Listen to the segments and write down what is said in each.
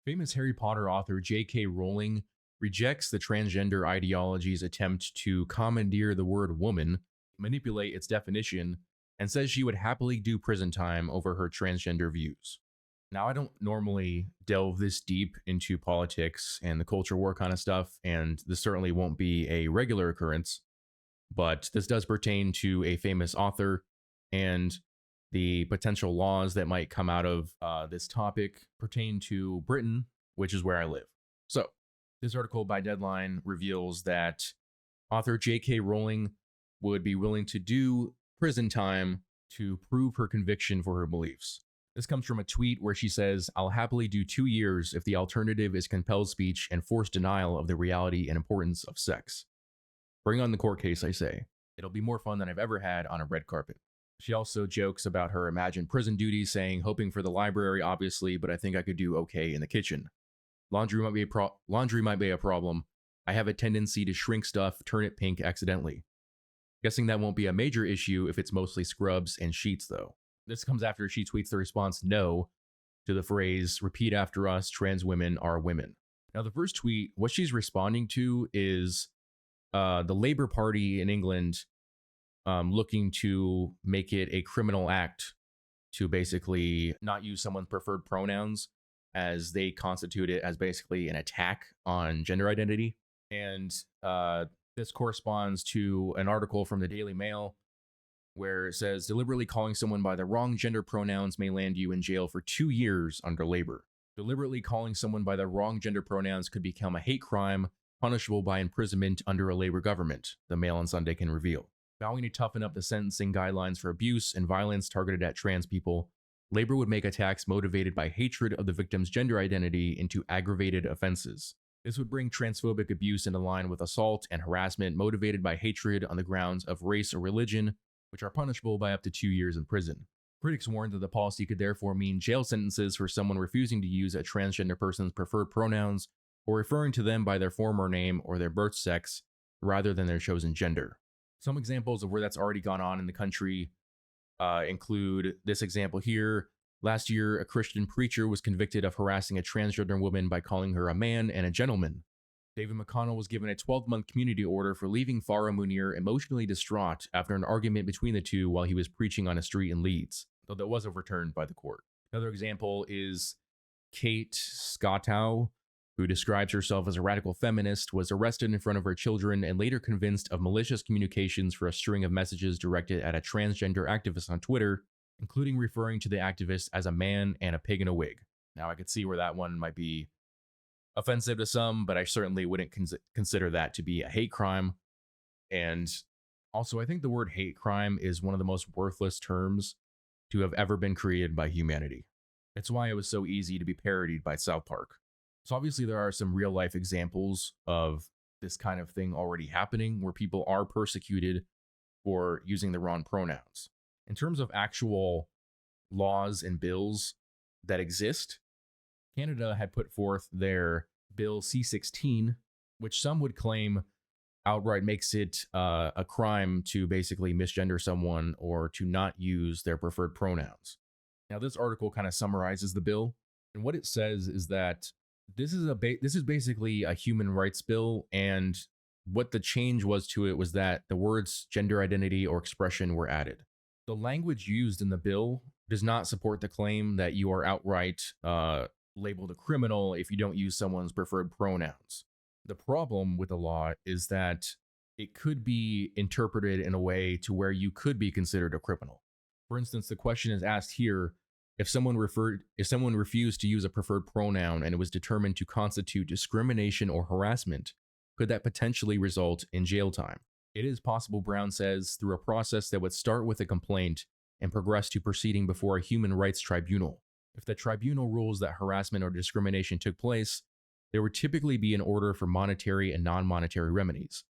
Famous Harry Potter author J.K. Rowling rejects the transgender ideology's attempt to commandeer the word woman, manipulate its definition, and says she would happily do prison time over her transgender views. Now, I don't normally delve this deep into politics and the culture war kind of stuff, and this certainly won't be a regular occurrence, but this does pertain to a famous author, and the potential laws that might come out of this topic pertain to Britain, which is where I live. So, this article by Deadline reveals that author J.K. Rowling would be willing to do prison time to prove her conviction for her beliefs. This comes from a tweet where she says, "I'll happily do 2 years if the alternative is compelled speech and forced denial of the reality and importance of sex. Bring on the court case, I say. It'll be more fun than I've ever had on a red carpet." She also jokes about her imagined prison duties, saying, "Hoping for the library, obviously, but I think I could do okay in the kitchen. Laundry might be a problem. I have a tendency to shrink stuff, turn it pink accidentally. Guessing that won't be a major issue if it's mostly scrubs and sheets, though." This comes after she tweets the response "no" to the phrase "repeat after us, trans women are women." Now, the first tweet, what she's responding to is the Labour Party in England looking to make it a criminal act to basically not use someone's preferred pronouns, as they constitute it as basically an attack on gender identity. And this corresponds to an article from the Daily Mail where it says, "Deliberately calling someone by the wrong gender pronouns may land you in jail for 2 years under Labour. Deliberately calling someone by the wrong gender pronouns could become a hate crime, punishable by imprisonment under a Labour government," the Mail on Sunday can reveal. Vowing to toughen up the sentencing guidelines for abuse and violence targeted at trans people, Labour would make attacks motivated by hatred of the victim's gender identity into aggravated offenses. This would bring transphobic abuse into line with assault and harassment motivated by hatred on the grounds of race or religion, which are punishable by up to 2 years in prison. Critics warned that the policy could therefore mean jail sentences for someone refusing to use a transgender person's preferred pronouns or referring to them by their former name or their birth sex rather than their chosen gender. Some examples of where that's already gone on in the country include this example here. Last year, a Christian preacher was convicted of harassing a transgender woman by calling her a man and a gentleman. David McConnell was given a 12-month community order for leaving Farah Munir emotionally distraught after an argument between the two while he was preaching on a street in Leeds, though that was overturned by the court. Another example is Kate Scottow, who describes herself as a radical feminist, was arrested in front of her children and later convinced of malicious communications for a string of messages directed at a transgender activist on Twitter, including referring to the activist as a man and a pig in a wig. Now, I could see where that one might be offensive to some, but I certainly wouldn't consider that to be a hate crime. And also, I think the word hate crime is one of the most worthless terms to have ever been created by humanity. It's why it was so easy to be parodied by South Park. So obviously there are some real life examples of this kind of thing already happening where people are persecuted for using the wrong pronouns. In terms of actual laws and bills that exist, Canada had put forth their Bill C-16, which some would claim outright makes it a crime to basically misgender someone or to not use their preferred pronouns. Now, this article kind of summarizes the bill, and what it says is that this is basically a human rights bill, and what the change was to it was that the words gender identity or expression were added. The language used in the bill does not support the claim that you are outright labeled a criminal if you don't use someone's preferred pronouns. The problem with the law is that it could be interpreted in a way to where you could be considered a criminal. For instance, the question is asked here, if someone refused to use a preferred pronoun and it was determined to constitute discrimination or harassment, could that potentially result in jail time? It is possible, Brown says, through a process that would start with a complaint and progress to proceeding before a human rights tribunal. If the tribunal rules that harassment or discrimination took place, there would typically be an order for monetary and non-monetary remedies.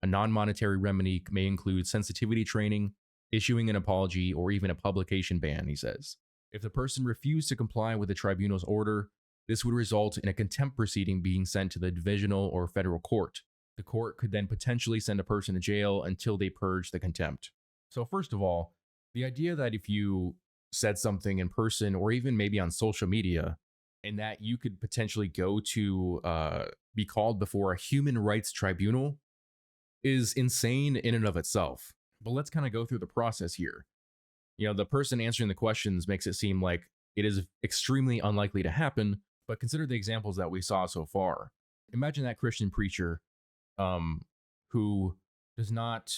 A non-monetary remedy may include sensitivity training, issuing an apology, or even a publication ban, he says. If the person refused to comply with the tribunal's order, this would result in a contempt proceeding being sent to the divisional or federal court. The court could then potentially send a person to jail until they purge the contempt. So first of all, the idea that if you said something in person or even maybe on social media and that you could potentially go to be called before a human rights tribunal is insane in and of itself. But let's kind of go through the process here. The person answering the questions makes it seem like it is extremely unlikely to happen, but consider the examples that we saw so far. Imagine that Christian preacher um, who does not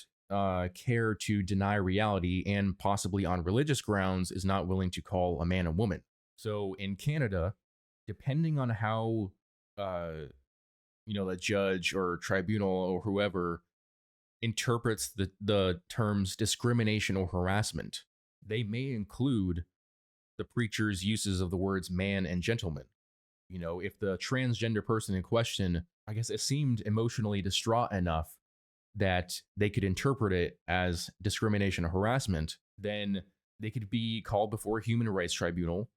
care to deny reality and possibly on religious grounds is not willing to call a man a woman. So in Canada, depending on how the judge or tribunal or whoever interprets the terms discrimination or harassment, they may include the preacher's uses of the words man and gentleman. If the transgender person in question, I guess it seemed emotionally distraught enough that they could interpret it as discrimination or harassment, then they could be called before a human rights tribunal,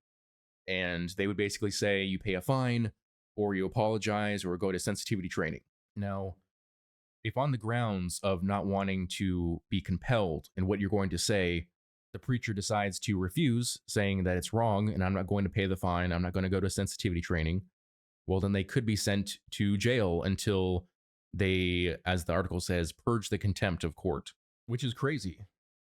and they would basically say you pay a fine or you apologize or go to sensitivity training. Now, if on the grounds of not wanting to be compelled in what you're going to say, the preacher decides to refuse, saying that it's wrong and I'm not going to pay the fine, I'm not going to go to sensitivity training, well, then they could be sent to jail until they, as the article says, purge the contempt of court, which is crazy.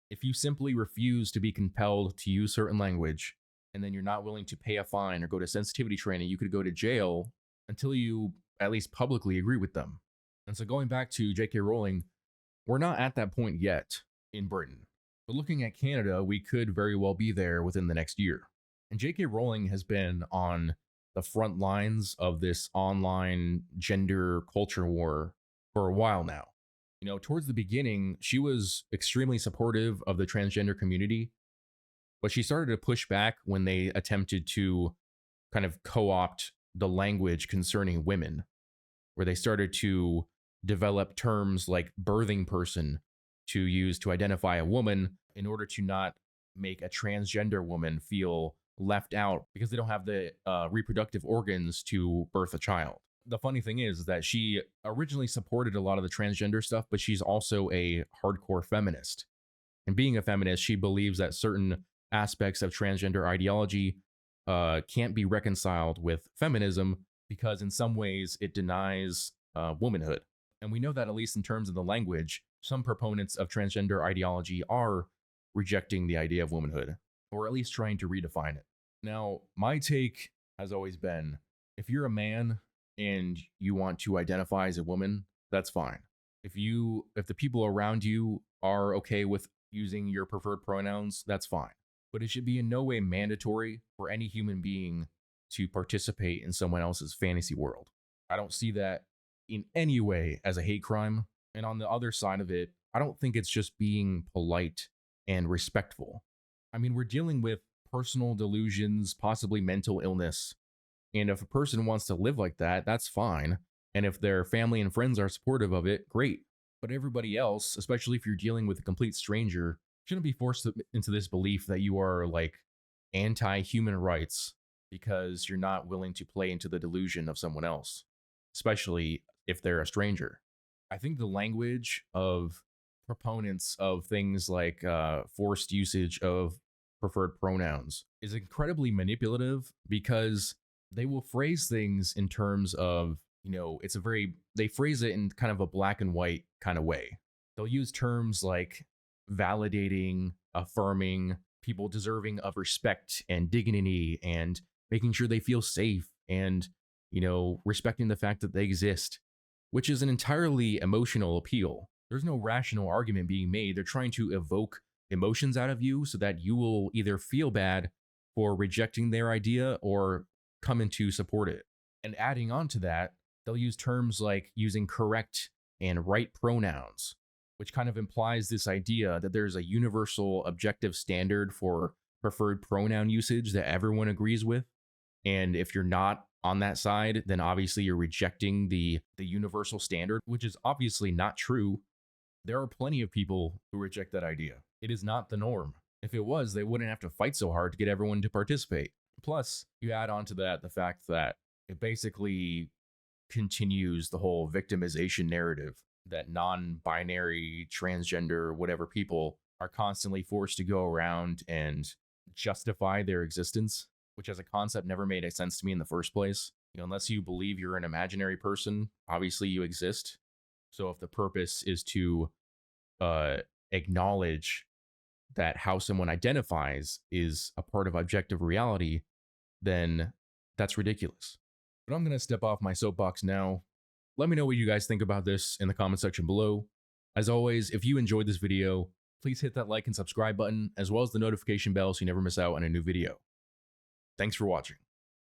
If you simply refuse to be compelled to use certain language and then you're not willing to pay a fine or go to sensitivity training, you could go to jail until you at least publicly agree with them. And so going back to J.K. Rowling, we're not at that point yet in Britain. But looking at Canada, we could very well be there within the next year. And J.K. Rowling has been on the front lines of this online gender culture war for a while now. Towards the beginning, she was extremely supportive of the transgender community, but she started to push back when they attempted to kind of co-opt the language concerning women, where they started to develop terms like birthing person to use to identify a woman in order to not make a transgender woman feel left out because they don't have the reproductive organs to birth a child. The funny thing is that she originally supported a lot of the transgender stuff, but she's also a hardcore feminist. And being a feminist, she believes that certain aspects of transgender ideology can't be reconciled with feminism because in some ways it denies womanhood. And we know that at least in terms of the language, some proponents of transgender ideology are rejecting the idea of womanhood, or at least trying to redefine it. Now, my take has always been, if you're a man and you want to identify as a woman, that's fine. If the people around you are okay with using your preferred pronouns, that's fine. But it should be in no way mandatory for any human being to participate in someone else's fantasy world. I don't see that in any way as a hate crime. And on the other side of it, I don't think it's just being polite and respectful. I mean, we're dealing with personal delusions, possibly mental illness. And if a person wants to live like that, that's fine. And if their family and friends are supportive of it, great. But everybody else, especially if you're dealing with a complete stranger, shouldn't be forced into this belief that you are like anti-human rights because you're not willing to play into the delusion of someone else, especially if they're a stranger. I think the language of proponents of things like forced usage of preferred pronouns is incredibly manipulative because they will phrase things in terms of, they phrase it in kind of a black and white kind of way. They'll use terms like validating, affirming, people deserving of respect and dignity and making sure they feel safe and, respecting the fact that they exist, which is an entirely emotional appeal. There's no rational argument being made. They're trying to evoke emotions out of you so that you will either feel bad for rejecting their idea or come in to support it. And adding on to that, they'll use terms like using correct and right pronouns, which kind of implies this idea that there's a universal objective standard for preferred pronoun usage that everyone agrees with. And if you're not on that side, then obviously you're rejecting the universal standard, which is obviously not true. There are plenty of people who reject that idea. It is not the norm. If it was, they wouldn't have to fight so hard to get everyone to participate. Plus, you add on to that the fact that it basically continues the whole victimization narrative that non-binary, transgender, whatever people are constantly forced to go around and justify their existence. which as a concept never made sense to me in the first place. You know, unless you believe you're an imaginary person, obviously you exist. So if the purpose is to uh, acknowledge that how someone identifies is a part of objective reality, then that's ridiculous. But I'm going to step off my soapbox now. Let me know what you guys think about this in the comment section below. As always, if you enjoyed this video, please hit that like and subscribe button, as well as the notification bell so you never miss out on a new video. Thanks for watching.